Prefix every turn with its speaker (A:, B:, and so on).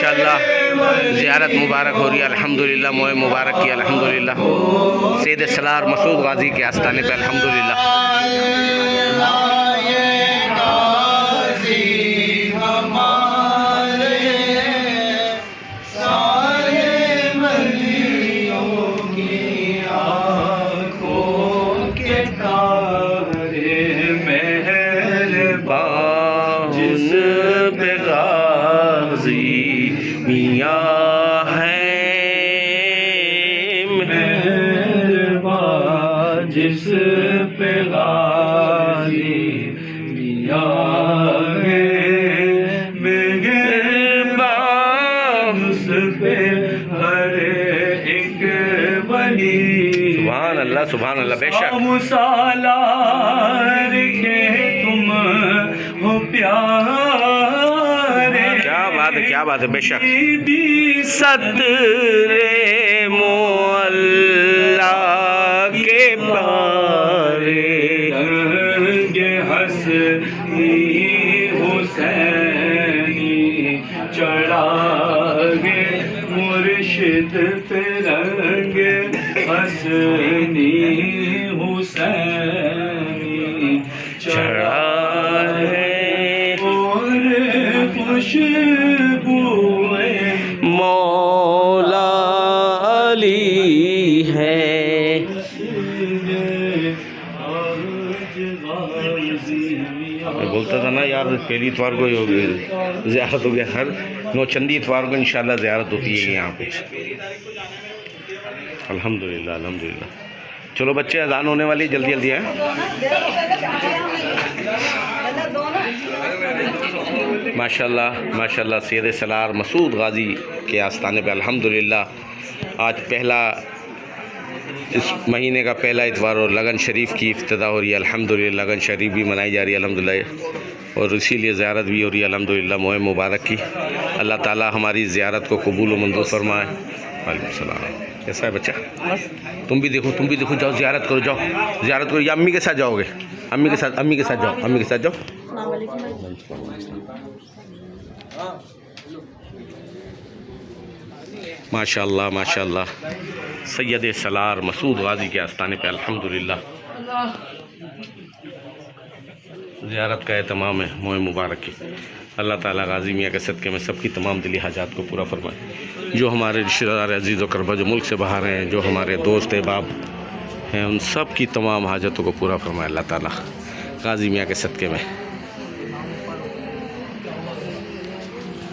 A: ماشاءاللہ زیارت مبارک ہو رہی ہے الحمدللہ، موئے مبارک کی الحمدللہ، سید سالار مسعود غازی کے آستانے پہ الحمدللہ۔ میاں ہے مہربان جس پہ غازی میاں ہے مہربان اس پہ ہر ایک ولی۔ سبحان اللہ سبحان اللہ، بے شک سالار کے تم ہو پیارے، کیا بات ہے بے شک۔ صدر مولا کے پارے رنگ حسنی حسینی چڑھا گے مرشد پہ رنگ حسنی حسینی چڑھا مولا علی ہے۔ میں بولتا تھا نا یار، پہلی اتوار کو زیارت ہو گیا، ہر نوچندی اتوار کو انشاءاللہ زیارت ہوتی ہے یہاں پہ الحمدللہ الحمدللہ۔ چلو بچے، اذان ہونے والی، جلدی جلدی ہیں۔ ماشاءاللہ ماشاءاللہ، سید سالار مسعود غازی کے آستانے پہ الحمدللہ آج اس مہینے کا پہلا اتوار اور لگن شریف کی افتتاح ہو رہی ہے الحمدللہ۔ لگن شریف بھی منائی جا رہی ہے الحمدللہ، اور اسی لیے زیارت بھی ہو رہی ہے الحمدللہ، موئے مبارک کی۔ اللہ تعالی ہماری زیارت کو قبول و منظور فرمائے۔ وعلیکم السلام۔ کیسا ہے بچہ؟ تم بھی دیکھو جاؤ زیارت کرو، جاؤ زیارت کرو، یا امی کے ساتھ جاؤ گے؟ امی کے ساتھ جاؤ۔ ماشاءاللہ ماشاءاللہ، سید سالار مسعود غازی کے آستانے پہ الحمدللہ زیارت کا اہتمام ہے موئے مبارک کی۔ اللہ تعالیٰ غازی میاں کے صدقے میں سب کی تمام دلی حاجات کو پورا فرمائے۔ جو ہمارے رشتہ دار عزیز و قربا جو ملک سے باہر ہیں، جو ہمارے دوست احباب ہیں، ان سب کی تمام حاجتوں کو پورا فرمائے اللہ تعالیٰ غازی میاں کے صدقے میں۔